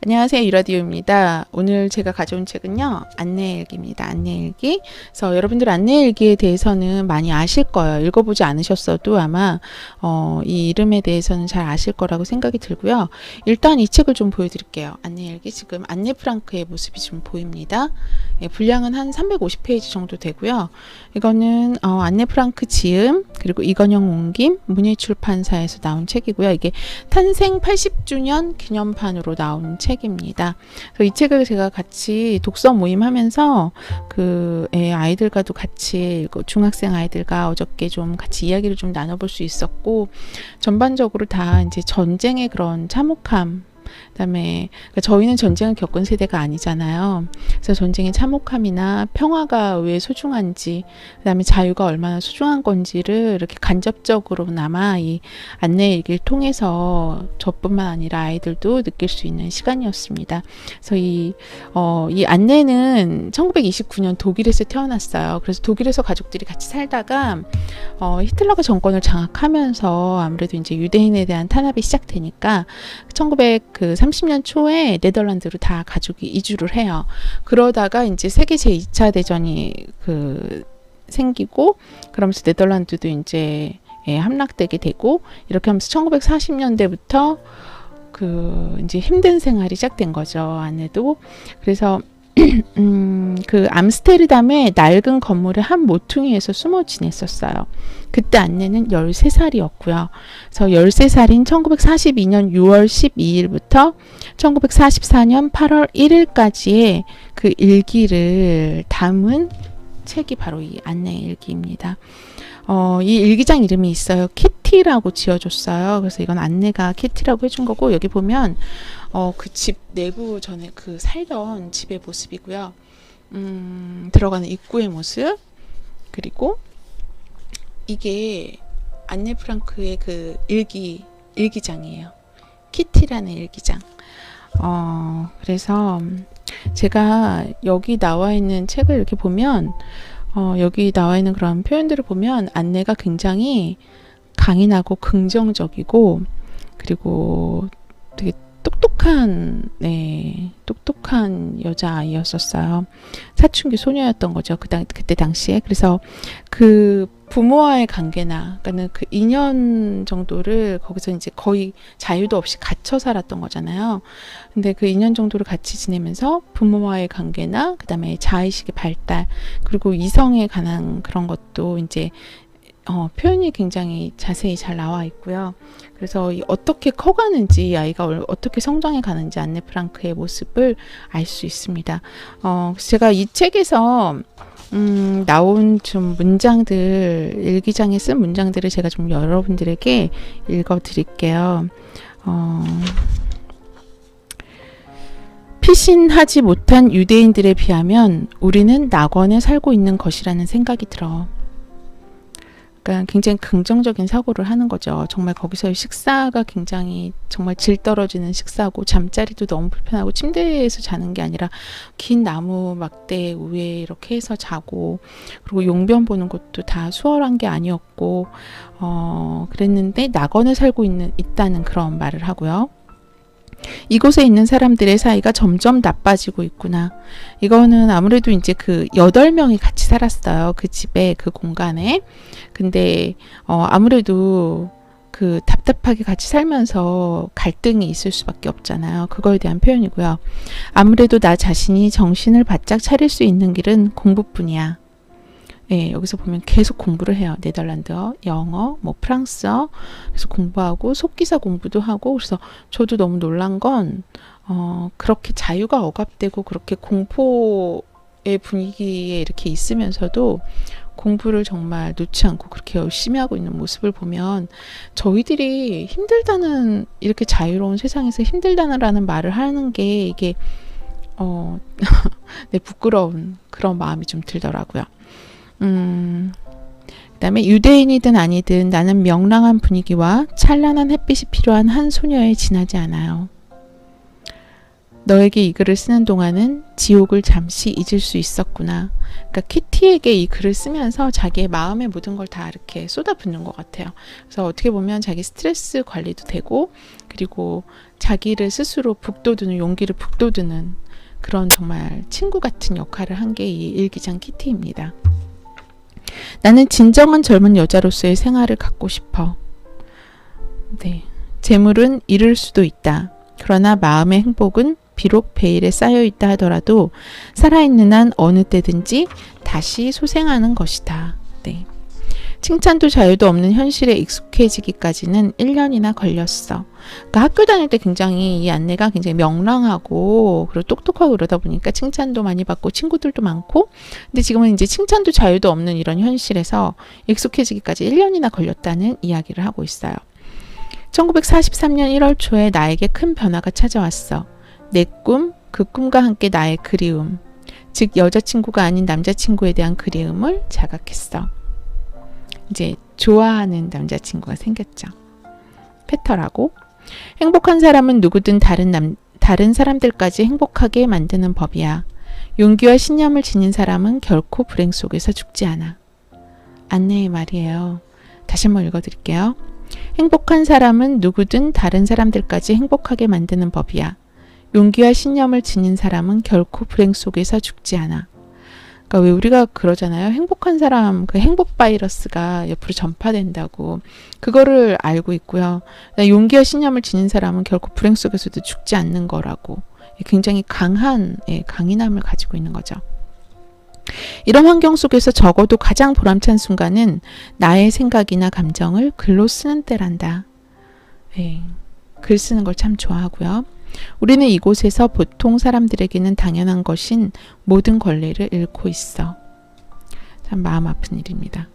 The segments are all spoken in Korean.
안녕하세요. 유라디오입니다. 오늘 제가 가져온 책은요. 안내일기입니다. 안내일기. 그래서 여러분들 안내일기에 대해서는 많이 아실 거예요. 읽어보지 않으셨어도 아마 이 이름에 대해서는 잘 아실 거라고 생각이 들고요. 일단 이 책을 좀 보여드릴게요. 안내일기. 지금 안네 프랑크의 모습이 좀 보입니다. 예, 분량은 한 350페이지 정도 되고요. 이거는 안네 프랑크 지음 그리고 이건영 옮김 문예출판사에서 나온 책이고요. 이게 탄생 80주년 기념판으로 나온 책입니다. 그래서 이 책을 제가 같이 독서 모임 하면서 아이들과도 같이 중학생 아이들과 어저께 좀 같이 이야기를 좀 나눠볼 수 있었고, 전반적으로 다 이제 전쟁의 그런 참혹함, 그다음에 저희는 전쟁을 겪은 세대가 아니잖아요. 그래서 전쟁의 참혹함이나 평화가 왜 소중한지, 그다음에 자유가 얼마나 소중한 건지를 이렇게 간접적으로나마 이 안내일기를 통해서 저뿐만 아니라 아이들도 느낄 수 있는 시간이었습니다. 그래서 이 안내는 1929년 독일에서 태어났어요. 그래서 독일에서 가족들이 같이 살다가 히틀러가 정권을 장악하면서 아무래도 이제 유대인에 대한 탄압이 시작되니까 1930년 초에 네덜란드로 다 가족이 이주를 해요. 그러다가 이제 세계 제2차 대전이 생기고, 그러면서 네덜란드도 이제 함락되게 되고, 이렇게 하면서 1940년대부터 이제 힘든 생활이 시작된 거죠. 아내도. 그래서 암스테르담의 낡은 건물의 한 모퉁이에서 숨어 지냈었어요. 그때 안내는 13살이었고요. 그래서 13살인 1942년 6월 12일부터 1944년 8월 1일까지의 그 일기를 담은 책이 바로 이 안내 일기입니다. 이 일기장 이름이 있어요. 키티라고 지어줬어요. 그래서 이건 안내가 키티라고 해준 거고, 여기 보면 그 집 내부 전에 살던 집의 모습이고요. 들어가는 입구의 모습, 그리고 이게 안네 프랑크의 그 일기장이에요. 키티라는 일기장. 그래서 제가 여기 나와 있는 책을 이렇게 보면, 여기 나와 있는 그런 표현들을 보면 안내가 굉장히 강인하고 긍정적이고, 그리고 되게 똑똑한 여자아이였었어요. 사춘기 소녀였던 거죠. 그때 당시에. 그래서 그 부모와의 관계나, 그러니까는 그 2년 정도를 거기서 이제 거의 자유도 없이 갇혀 살았던 거잖아요. 근데 그 2년 정도를 같이 지내면서 부모와의 관계나, 그 다음에 자의식의 발달, 그리고 이성에 관한 그런 것도 이제 표현이 굉장히 자세히 잘 나와 있고요. 그래서 어떻게 커가는지, 아이가 어떻게 성장해 가는지 안네 프랑크의 모습을 알 수 있습니다. 제가 이 책에서 나온 좀 문장들, 일기장에 쓴 문장들을 제가 좀 여러분들에게 읽어 드릴게요. 피신하지 못한 유대인들에 비하면 우리는 낙원에 살고 있는 것이라는 생각이 들어. 그러니까 굉장히 긍정적인 사고를 하는 거죠. 정말 거기서의 식사가 굉장히 정말 질 떨어지는 식사고, 잠자리도 너무 불편하고, 침대에서 자는 게 아니라 긴 나무 막대 위에 이렇게 해서 자고, 그리고 용변 보는 것도 다 수월한 게 아니었고, 그랬는데 낙원에 살고 있다는 그런 말을 하고요. 이곳에 있는 사람들의 사이가 점점 나빠지고 있구나. 이거는 아무래도 이제 8명이 같이 살았어요. 그 집에, 그 공간에. 근데 아무래도 답답하게 같이 살면서 갈등이 있을 수밖에 없잖아요. 그거에 대한 표현이고요. 아무래도 나 자신이 정신을 바짝 차릴 수 있는 길은 공부뿐이야. 예, 여기서 보면 계속 공부를 해요. 네덜란드어, 영어, 프랑스어. 그래서 공부하고 속기사 공부도 하고. 그래서 저도 너무 놀란 건 그렇게 자유가 억압되고 그렇게 공포의 분위기에 이렇게 있으면서도 공부를 정말 놓지 않고 그렇게 열심히 하고 있는 모습을 보면, 저희들이 힘들다는, 이렇게 자유로운 세상에서 힘들다는 말을 하는 게 이게 부끄러운 그런 마음이 좀 들더라고요. 그다음에 유대인이든 아니든 나는 명랑한 분위기와 찬란한 햇빛이 필요한 한 소녀에 지나지 않아요. 너에게 이 글을 쓰는 동안은 지옥을 잠시 잊을 수 있었구나. 그러니까 키티에게 이 글을 쓰면서 자기의 마음의 모든 걸 다 이렇게 쏟아붓는 것 같아요. 그래서 어떻게 보면 자기 스트레스 관리도 되고, 그리고 자기를 스스로 북돋우는, 용기를 북돋우는 그런 정말 친구 같은 역할을 한 게 이 일기장 키티입니다. 나는 진정한 젊은 여자로서의 생활을 갖고 싶어. 네. 재물은 잃을 수도 있다. 그러나 마음의 행복은 비록 베일에 쌓여 있다 하더라도 살아있는 한 어느 때든지 다시 소생하는 것이다. 네. 칭찬도 자유도 없는 현실에 익숙해지기까지는 1년이나 걸렸어. 그러니까 학교 다닐 때 굉장히 이 안내가 굉장히 명랑하고 그리고 똑똑하고 그러다 보니까 칭찬도 많이 받고 친구들도 많고, 근데 지금은 이제 칭찬도 자유도 없는 이런 현실에서 익숙해지기까지 1년이나 걸렸다는 이야기를 하고 있어요. 1943년 1월 초에 나에게 큰 변화가 찾아왔어. 내 꿈, 그 꿈과 함께 나의 그리움, 즉 여자친구가 아닌 남자친구에 대한 그리움을 자각했어. 이제 좋아하는 남자친구가 생겼죠. 페터라고. 행복한 사람은 누구든 다른 사람들까지 행복하게 만드는 법이야. 용기와 신념을 지닌 사람은 결코 불행 속에서 죽지 않아. 안내의 말이에요. 다시 한번 읽어드릴게요. 행복한 사람은 누구든 다른 사람들까지 행복하게 만드는 법이야. 용기와 신념을 지닌 사람은 결코 불행 속에서 죽지 않아. 그러니까 왜 우리가 그러잖아요. 행복한 사람, 그 행복 바이러스가 옆으로 전파된다고. 그거를 알고 있고요. 용기와 신념을 지닌 사람은 결코 불행 속에서도 죽지 않는 거라고. 굉장히 강한 강인함을 가지고 있는 거죠. 이런 환경 속에서 적어도 가장 보람찬 순간은 나의 생각이나 감정을 글로 쓰는 때란다. 글 쓰는 걸 참 좋아하고요. 우리는 이곳에서 보통 사람들에게는 당연한 것인 모든 권리를 잃고 있어. 참 마음 아픈 일입니다.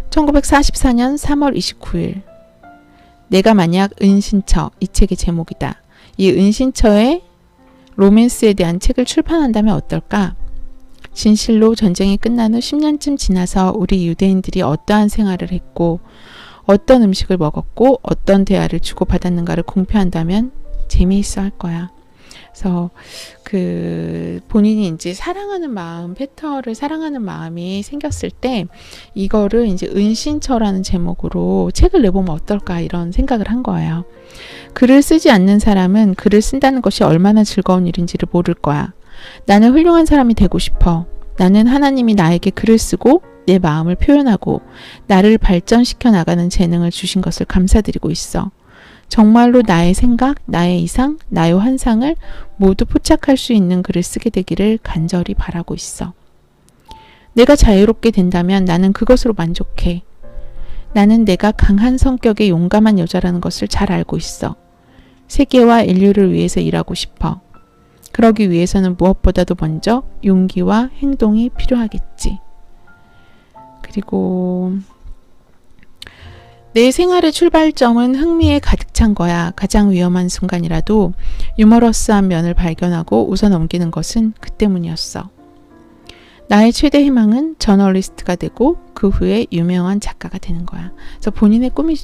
1944년 3월 29일. 내가 만약 은신처, 이 책의 제목이다. 이 은신처의 로맨스에 대한 책을 출판한다면 어떨까? 진실로 전쟁이 끝난 후 10년쯤 지나서 우리 유대인들이 어떠한 생활을 했고 어떤 음식을 먹었고 어떤 대화를 주고받았는가를 공표한다면 재미있어 할 거야. 그래서 그 본인이 이제 사랑하는 마음, 페터를 사랑하는 마음이 생겼을 때 이거를 이제 은신처라는 제목으로 책을 내보면 어떨까 이런 생각을 한 거예요. 글을 쓰지 않는 사람은 글을 쓴다는 것이 얼마나 즐거운 일인지를 모를 거야. 나는 훌륭한 사람이 되고 싶어. 나는 하나님이 나에게 글을 쓰고 내 마음을 표현하고 나를 발전시켜 나가는 재능을 주신 것을 감사드리고 있어. 정말로 나의 생각, 나의 이상, 나의 환상을 모두 포착할 수 있는 글을 쓰게 되기를 간절히 바라고 있어. 내가 자유롭게 된다면 나는 그것으로 만족해. 나는 내가 강한 성격의 용감한 여자라는 것을 잘 알고 있어. 세계와 인류를 위해서 일하고 싶어. 그러기 위해서는 무엇보다도 먼저 용기와 행동이 필요하겠지. 그리고 내 생활의 출발점은 흥미에 가득 찬 거야. 가장 위험한 순간이라도 유머러스한 면을 발견하고 웃어넘기는 것은 그 때문이었어. 나의 최대 희망은 저널리스트가 되고 그 후에 유명한 작가가 되는 거야. 그래서 본인의 꿈이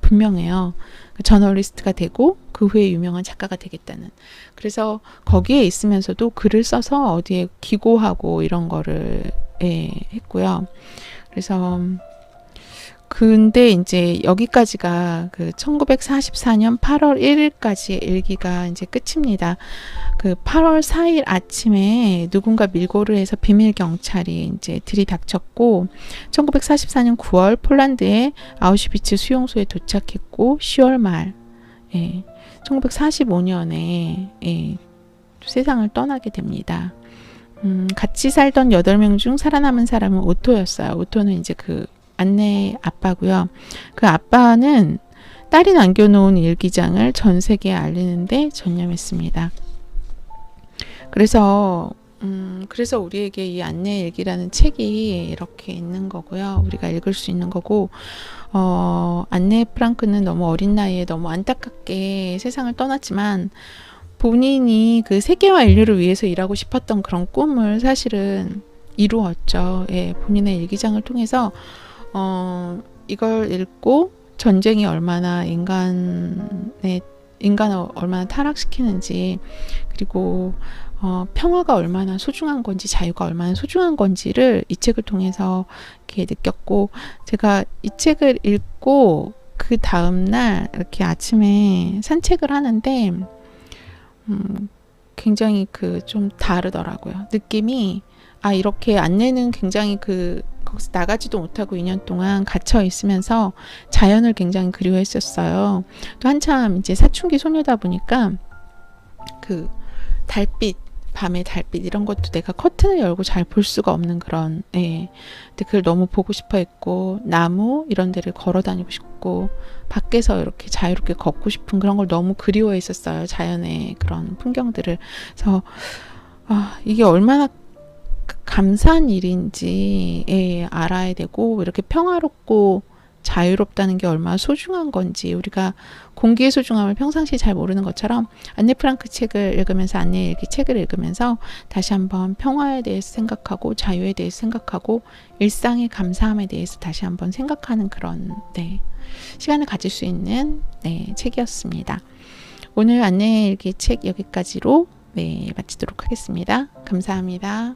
분명해요. 저널리스트가 되고 그 후에 유명한 작가가 되겠다는. 그래서 거기에 있으면서도 글을 써서 어디에 기고하고 이런 거를 했고요. 그래서 근데 이제 여기까지가 그 1944년 8월 1일까지의 일기가 이제 끝입니다. 그 8월 4일 아침에 누군가 밀고를 해서 비밀 경찰이 이제 들이닥쳤고 1944년 9월 폴란드의 아우슈비츠 수용소에 도착했고 10월 말 1945년에 세상을 떠나게 됩니다. 같이 살던 8명 중 살아남은 사람은 오토였어요. 오토는 이제 그 안내의 아빠고요. 그 아빠는 딸이 남겨놓은 일기장을 전 세계에 알리는데 전념했습니다. 그래서 우리에게 이 안내 일기라는 책이 이렇게 있는 거고요. 우리가 읽을 수 있는 거고, 안네 프랑크는 너무 어린 나이에 너무 안타깝게 세상을 떠났지만 본인이 그 세계와 인류를 위해서 일하고 싶었던 그런 꿈을 사실은 이루었죠. 본인의 일기장을 통해서 이걸 읽고 전쟁이 얼마나 인간의 인간을 얼마나 타락시키는지, 그리고 평화가 얼마나 소중한 건지, 자유가 얼마나 소중한 건지를 이 책을 통해서 이렇게 느꼈고, 제가 이 책을 읽고 그 다음날 이렇게 아침에 산책을 하는데 굉장히 좀 다르더라고요. 느낌이, 이렇게 안내는 굉장히 거기서 나가지도 못하고 2년 동안 갇혀 있으면서 자연을 굉장히 그리워했었어요. 또 한참 이제 사춘기 소녀다 보니까 달빛, 밤의 달빛 이런 것도 내가 커튼을 열고 잘 볼 수가 없는 그런, 근데 그걸 너무 보고 싶어 했고, 나무 이런 데를 걸어 다니고 싶고, 밖에서 이렇게 자유롭게 걷고 싶은 그런 걸 너무 그리워했었어요. 자연의 그런 풍경들을. 그래서 이게 얼마나 감사한 일인지 알아야 되고, 이렇게 평화롭고 자유롭다는 게 얼마나 소중한 건지, 우리가 공기의 소중함을 평상시에 잘 모르는 것처럼 안네 프랑크 책을 읽으면서, 안네 일기 책을 읽으면서 다시 한번 평화에 대해서 생각하고, 자유에 대해서 생각하고, 일상의 감사함에 대해서 다시 한번 생각하는 그런 시간을 가질 수 있는 책이었습니다. 오늘 안네 일기 책 여기까지로 마치도록 하겠습니다. 감사합니다.